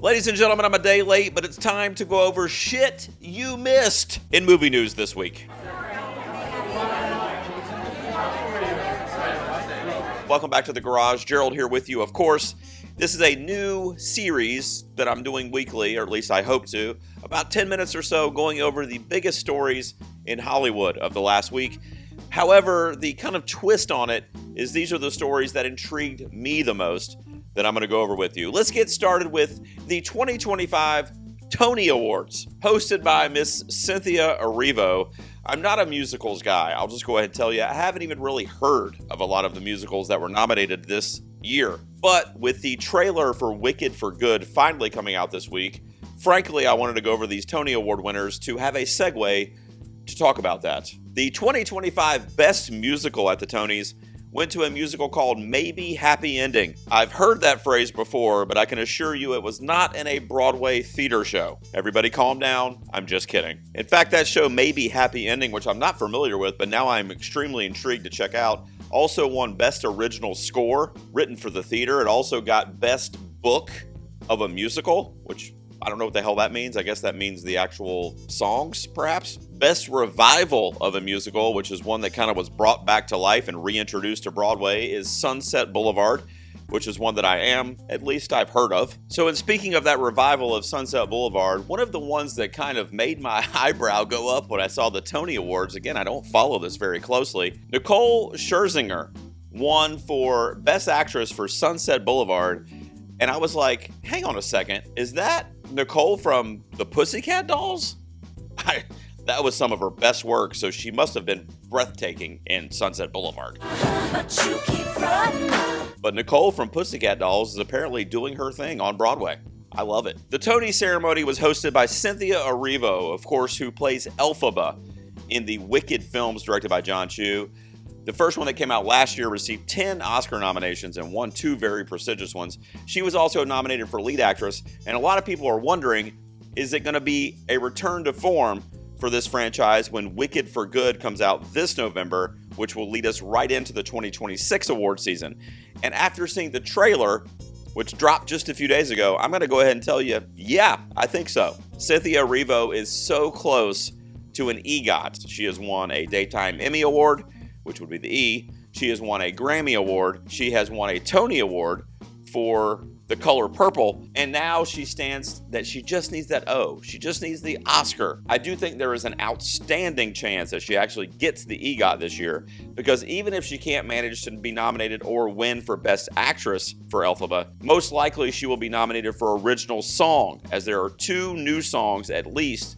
Ladies and gentlemen, I'm a day late, but it's time to go over shit you missed in movie news this week. Welcome back to the garage. Gerald here with you, of course. This is a new series that I'm doing weekly, or at least I hope to. About 10 minutes or so going over the biggest stories in Hollywood of the last week. However, the kind of twist on it is these are the stories that intrigued me the most that I'm going to go over with you. Let's get started with the 2025 Tony Awards, hosted by Miss Cynthia Erivo. I'm not a musicals guy. I'll just go ahead and tell you, I haven't even really heard of a lot of the musicals that were nominated this year. But with the trailer for Wicked for Good finally coming out this week, frankly, I wanted to go over these Tony Award winners to have a segue to talk about that. The 2025 Best Musical at the Tonys went to a musical called Maybe Happy Ending. I've heard that phrase before, but I can assure you it was not in a Broadway theater show. Everybody calm down, I'm just kidding. In fact, that show Maybe Happy Ending, which I'm not familiar with, but now I'm extremely intrigued to check out, also won Best Original Score, written for the theater. It also got Best Book of a Musical, which I don't know what the hell that means. I guess that means the actual songs, perhaps. Best Revival of a Musical, which is one that kind of was brought back to life and reintroduced to Broadway, is Sunset Boulevard, which is one that at least I've heard of. So in speaking of that revival of Sunset Boulevard, one of the ones that kind of made my eyebrow go up when I saw the Tony Awards, again, I don't follow this very closely, Nicole Scherzinger won for Best Actress for Sunset Boulevard. And I was like, hang on a second, is that Nicole from the Pussycat Dolls? That was some of her best work, so she must have been breathtaking in Sunset Boulevard. But Nicole from Pussycat Dolls is apparently doing her thing on Broadway. I love it. The Tony ceremony was hosted by Cynthia Erivo, of course, who plays Elphaba in the Wicked films directed by John Chu. The first one that came out last year received 10 Oscar nominations and won 2 very prestigious ones. She was also nominated for lead actress, and a lot of people are wondering, is it going to be a return to form for this franchise when Wicked for Good comes out this November, which will lead us right into the 2026 award season. And after seeing the trailer, which dropped just a few days ago, I'm going to go ahead and tell you, yeah, I think so. Cynthia Erivo is so close to an EGOT. She has won a Daytime Emmy Award, which would be the E. She has won a Grammy Award. She has won a Tony Award for The Color Purple. And now she stands that she just needs that O. She just needs the Oscar. I do think there is an outstanding chance that she actually gets the EGOT this year, because even if she can't manage to be nominated or win for Best Actress for Elphaba, most likely she will be nominated for Original Song, as there are 2 new songs at least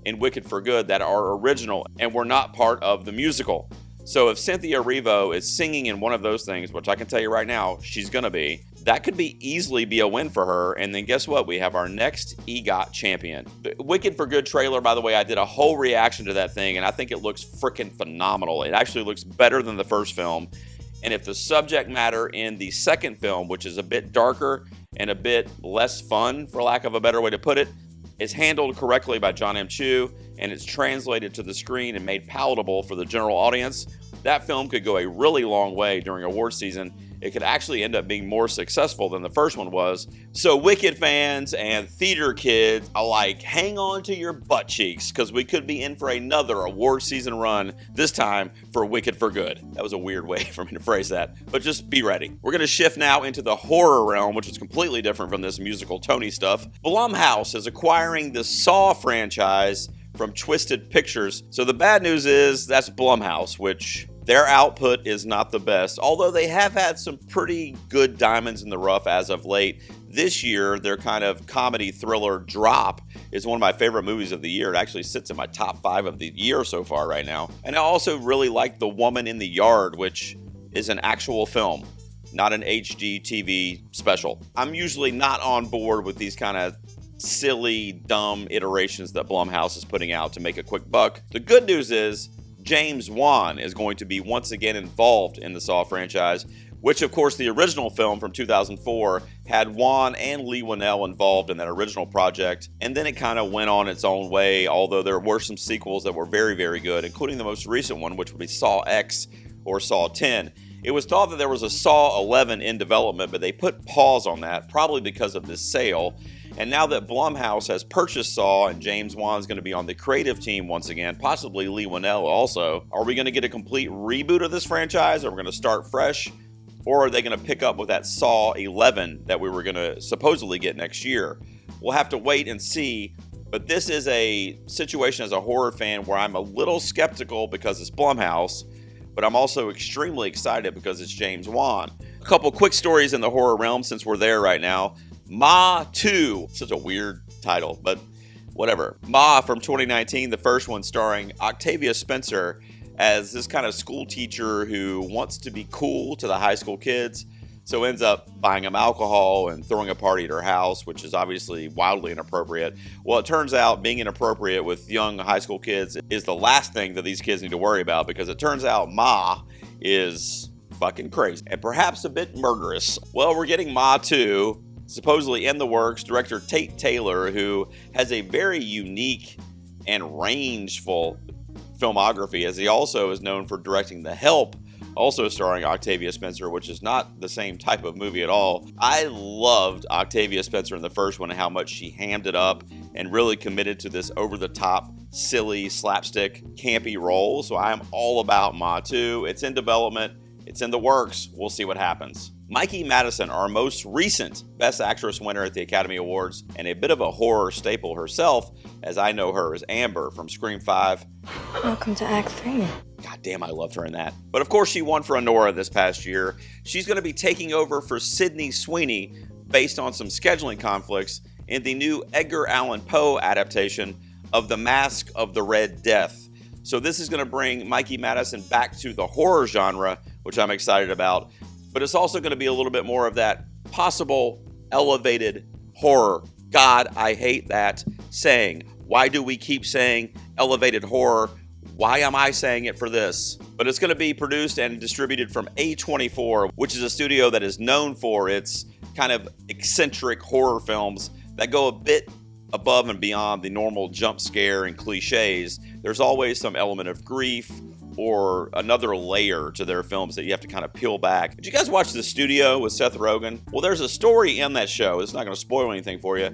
in Wicked for Good that are original and were not part of the musical. So if Cynthia Erivo is singing in one of those things, which I can tell you right now, she's going to be, that could easily be a win for her. And then guess what? We have our next EGOT champion. The Wicked for Good trailer, by the way, I did a whole reaction to that thing, and I think it looks freaking phenomenal. It actually looks better than the first film. And if the subject matter in the second film, which is a bit darker and a bit less fun, for lack of a better way to put it, is handled correctly by John M. Chu, and it's translated to the screen and made palatable for the general audience, that film could go a really long way during award season. It could actually end up being more successful than the first one was. So Wicked fans and theater kids alike, hang on to your butt cheeks, because we could be in for another award season run, this time for Wicked for Good. That was a weird way for me to phrase that, but just be ready. We're going to shift now into the horror realm, which is completely different from this musical Tony stuff. Blumhouse is acquiring the Saw franchise from Twisted Pictures. So the bad news is that's Blumhouse, which their output is not the best, although they have had some pretty good diamonds in the rough as of late. This year, their kind of comedy thriller Drop is one of my favorite movies of the year. It actually sits in my top 5 of the year so far right now. And I also really like The Woman in the Yard, which is an actual film, not an HGTV special. I'm usually not on board with these kind of silly, dumb iterations that Blumhouse is putting out to make a quick buck. The good news is James Wan is going to be once again involved in the Saw franchise, which of course the original film from 2004 had Wan and Lee Winnell involved in that original project, and then it kind of went on its own way, although there were some sequels that were very, very good, including the most recent one, which would be Saw X or Saw 10. It was thought that there was a Saw 11 in development, but they put pause on that, probably because of this sale. And now that Blumhouse has purchased Saw and James Wan's going to be on the creative team once again, possibly Lee Winnell also, are we going to get a complete reboot of this franchise? Are we going to start fresh? Or are they going to pick up with that Saw 11 that we were going to supposedly get next year? We'll have to wait and see. But this is a situation as a horror fan where I'm a little skeptical because it's Blumhouse, but I'm also extremely excited because it's James Wan. A couple quick stories in the horror realm since we're there right now. Ma 2, such a weird title, but whatever. Ma from 2019, the first one starring Octavia Spencer as this kind of school teacher who wants to be cool to the high school kids, so ends up buying them alcohol and throwing a party at her house, which is obviously wildly inappropriate. Well, it turns out being inappropriate with young high school kids is the last thing that these kids need to worry about, because it turns out Ma is fucking crazy and perhaps a bit murderous. Well, we're getting Ma 2, supposedly in the works. Director Tate Taylor, who has a very unique and rangeful filmography, as he also is known for directing The Help, also starring Octavia Spencer, which is not the same type of movie at all. I loved Octavia Spencer in the first one and how much she hammed it up and really committed to this over-the-top, silly, slapstick, campy role. So I am all about Ma 2. It's in development. It's in the works. We'll see what happens. Mikey Madison, our most recent Best Actress winner at the Academy Awards, and a bit of a horror staple herself, as I know her as Amber from Scream 5. Welcome to Act 3. God damn, I loved her in that. But of course, she won for Honora this past year. She's going to be taking over for Sydney Sweeney based on some scheduling conflicts in the new Edgar Allan Poe adaptation of The Mask of the Red Death. So this is going to bring Mikey Madison back to the horror genre, which I'm excited about. But it's also going to be a little bit more of that possible elevated horror. God, I hate that saying. Why do we keep saying elevated horror? Why am I saying it for this? But it's going to be produced and distributed from A24, which is a studio that is known for its kind of eccentric horror films that go a bit above and beyond the normal jump scare and cliches. There's always some element of grief or another layer to their films that you have to kind of peel back. Did you guys watch The Studio with Seth Rogen? Well, there's a story in that show. It's not going to spoil anything for you,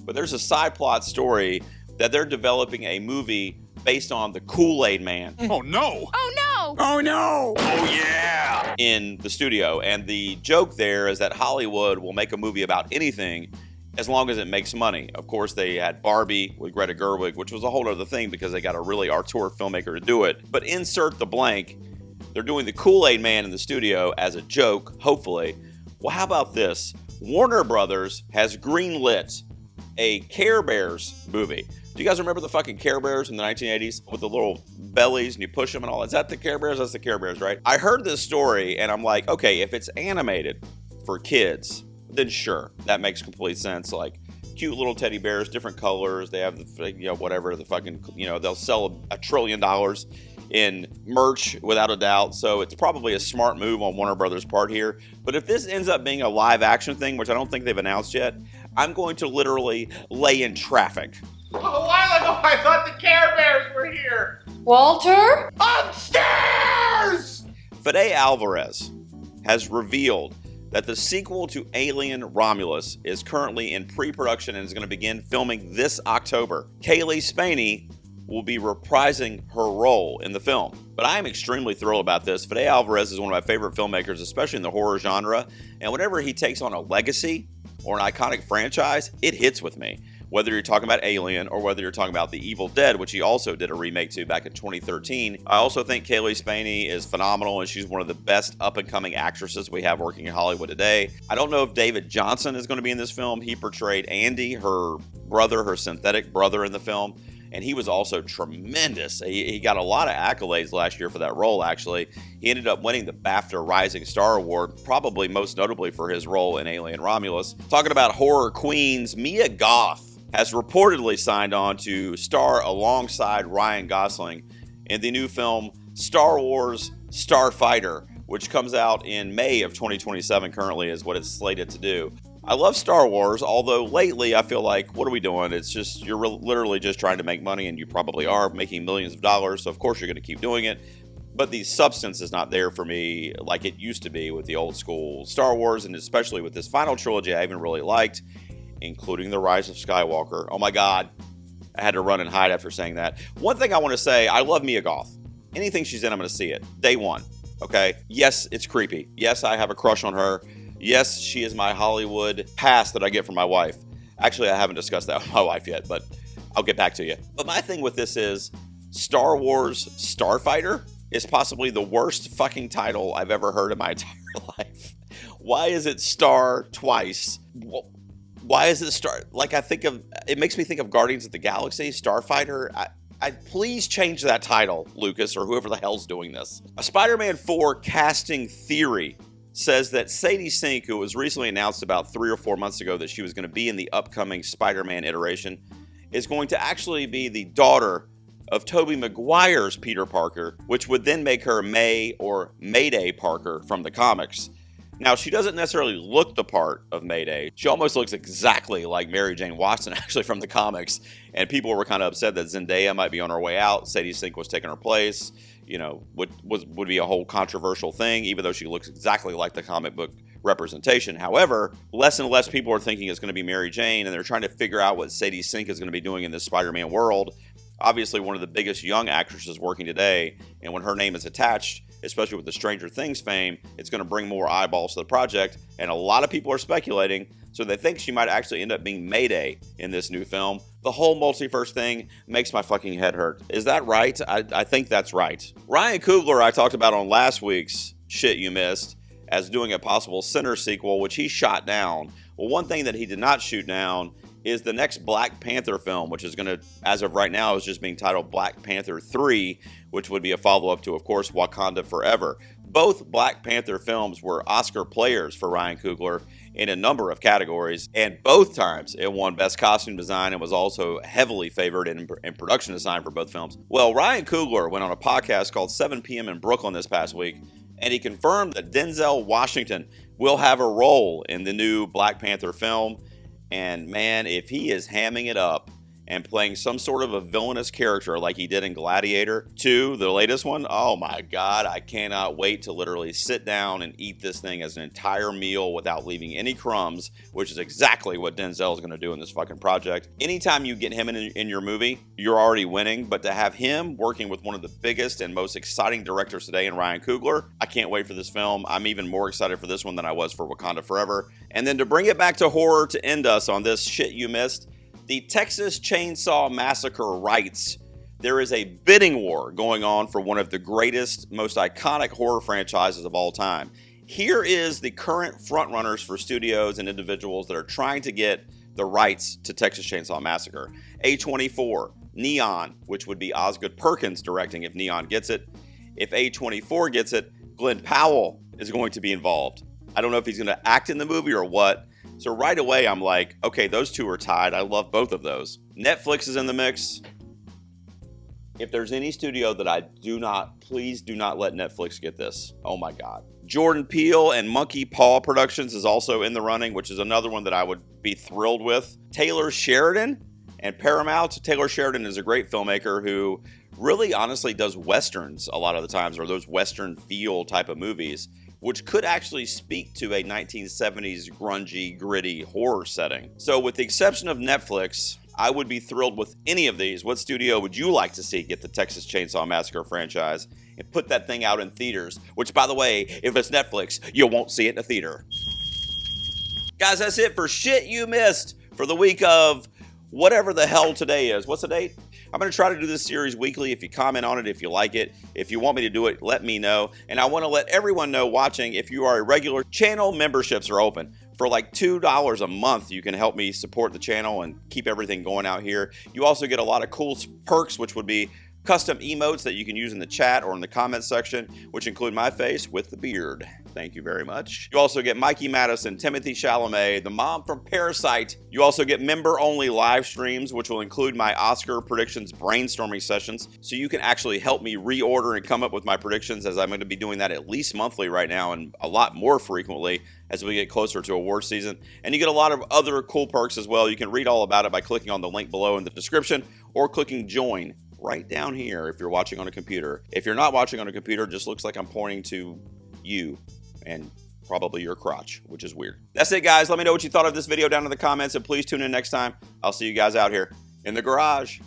but there's a side plot story that they're developing a movie based on the Kool-Aid Man. Oh no! Oh no! Oh no! Oh yeah! In The Studio. And the joke there is that Hollywood will make a movie about anything as long as it makes money. Of course, they had Barbie with Greta Gerwig, which was a whole other thing because they got a really auteur filmmaker to do it. But insert the blank, they're doing the Kool-Aid Man in The Studio as a joke, hopefully. Well, how about this? Warner Brothers has greenlit a Care Bears movie. Do you guys remember the fucking Care Bears in the 1980s with the little bellies and you push them and all? Is that the Care Bears? That's the Care Bears, right? I heard this story and I'm like, okay, if it's animated for kids, then sure, that makes complete sense. Like cute little teddy bears, different colors. They have the, whatever, the fucking, they'll sell $1 trillion in merch without a doubt. So it's probably a smart move on Warner Brothers' part here. But if this ends up being a live action thing, which I don't think they've announced yet, I'm going to literally lay in traffic. A while ago, I thought the Care Bears were here. Walter? Upstairs! Fede Alvarez has revealed that the sequel to Alien Romulus is currently in pre-production and is going to begin filming this October. Kaylee Spaney will be reprising her role in the film. But I am extremely thrilled about this. Fede Alvarez is one of my favorite filmmakers, especially in the horror genre. And whenever he takes on a legacy or an iconic franchise, it hits with me. Whether you're talking about Alien or whether you're talking about The Evil Dead, which he also did a remake to back in 2013. I also think Kaylee Spaney is phenomenal, and she's one of the best up-and-coming actresses we have working in Hollywood today. I don't know if David Johnson is going to be in this film. He portrayed Andy, her brother, her synthetic brother in the film, and he was also tremendous. He got a lot of accolades last year for that role, actually. He ended up winning the BAFTA Rising Star Award, probably most notably for his role in Alien Romulus. Talking about horror queens, Mia Goth has reportedly signed on to star alongside Ryan Gosling in the new film Star Wars Starfighter, which comes out in May of 2027 currently is what it's slated to do. I love Star Wars, although lately I feel like, what are we doing? It's just, you're literally just trying to make money, and you probably are making millions of dollars, so of course you're going to keep doing it. But the substance is not there for me like it used to be with the old school Star Wars, and especially with this final trilogy I even really liked. including The Rise of Skywalker. Oh my God, I had to run and hide after saying that. One thing I want to say, I love Mia Goth. Anything she's in, I'm going to see it. Day one, okay? Yes, it's creepy. Yes, I have a crush on her. Yes, she is my Hollywood pass that I get from my wife. Actually, I haven't discussed that with my wife yet, but I'll get back to you. But my thing with this is Star Wars Starfighter is possibly the worst fucking title I've ever heard in my entire life. Why is it Star twice? Why is it Star? Like, it makes me think of Guardians of the Galaxy, Starfighter. I please change that title, Lucas, or whoever the hell's doing this. A Spider-Man 4 casting theory says that Sadie Sink, who was recently announced about 3 or 4 months ago that she was going to be in the upcoming Spider-Man iteration, is going to actually be the daughter of Tobey Maguire's Peter Parker, which would then make her May or Mayday Parker from the comics. Now, she doesn't necessarily look the part of Mayday. She almost looks exactly like Mary Jane Watson, actually, from the comics. And people were kind of upset that Zendaya might be on her way out. Sadie Sink was taking her place. You know, would be a whole controversial thing, even though she looks exactly like the comic book representation. However, less and less people are thinking it's going to be Mary Jane, and they're trying to figure out what Sadie Sink is going to be doing in this Spider-Man world. Obviously, one of the biggest young actresses working today, and when her name is attached, especially with the Stranger Things fame, it's going to bring more eyeballs to the project, and a lot of people are speculating, so they think she might actually end up being Mayday in this new film. The whole multiverse thing makes my fucking head hurt. Is that right? I think that's right. Ryan Coogler, I talked about on last week's Shit You Missed, as doing a possible Sinner sequel, which he shot down. Well, one thing that he did not shoot down is the next Black Panther film, which is going to, as of right now, is just being titled Black Panther 3, which would be a follow-up to, of course, Wakanda Forever. Both Black Panther films were Oscar players for Ryan Coogler in a number of categories, and both times it won Best Costume Design and was also heavily favored in production design for both films. Well, Ryan Coogler went on a podcast called 7 p.m. in Brooklyn this past week, and he confirmed that Denzel Washington will have a role in the new Black Panther film. And man, if he is hamming it up and playing some sort of a villainous character like he did in Gladiator 2, the latest one, oh my God, I cannot wait to literally sit down and eat this thing as an entire meal without leaving any crumbs, which is exactly what Denzel is going to do in this fucking project. Anytime you get him in your movie, you're already winning, but to have him working with one of the biggest and most exciting directors today in Ryan Coogler, I can't wait for this film. I'm even more excited for this one than I was for Wakanda Forever. And then to bring it back to horror to end us on this Shit You Missed, the Texas Chainsaw Massacre rights. There is a bidding war going on for one of the greatest, most iconic horror franchises of all time. Here is the current frontrunners for studios and individuals that are trying to get the rights to Texas Chainsaw Massacre. A24, Neon, which would be Osgood Perkins directing if Neon gets it. If A24 gets it, Glenn Powell is going to be involved. I don't know if he's going to act in the movie or what. So right away, I'm like, okay, those two are tied. I love both of those. Netflix is in the mix. If there's any studio that please do not let Netflix get this. Oh my God. Jordan Peele and Monkey Paw Productions is also in the running, which is another one that I would be thrilled with. Taylor Sheridan and Paramount. Taylor Sheridan is a great filmmaker who really honestly does Westerns a lot of the times, or those Western feel type of movies, which could actually speak to a 1970s grungy, gritty horror setting. So with the exception of Netflix, I would be thrilled with any of these. What studio would you like to see get the Texas Chainsaw Massacre franchise and put that thing out in theaters? Which, by the way, if it's Netflix, you won't see it in a theater. Guys, that's it for Shit You Missed for the week of whatever the hell today is. What's the date? I'm going to try to do this series weekly. If you comment on it, if you like it, if you want me to do it, let me know. And I want to let everyone know watching, if you are a regular, channel memberships are open. For like $2 a month, you can help me support the channel and keep everything going out here. You also get a lot of cool perks, which would be custom emotes that you can use in the chat or in the comments section, which include my face with the beard. Thank you very much. You also get Mikey Madison, Timothy Chalamet, the mom from Parasite. You also get member-only live streams, which will include my Oscar predictions brainstorming sessions, so you can actually help me reorder and come up with my predictions, as I'm going to be doing that at least monthly right now and a lot more frequently as we get closer to award season. And you get a lot of other cool perks as well. You can read all about it by clicking on the link below in the description or clicking join right down here if you're watching on a computer. If you're not watching on a computer, it just looks like I'm pointing to you and probably your crotch, which is weird. That's it, guys. Let me know what you thought of this video down in the comments, and please tune in next time. I'll see you guys out here in the garage.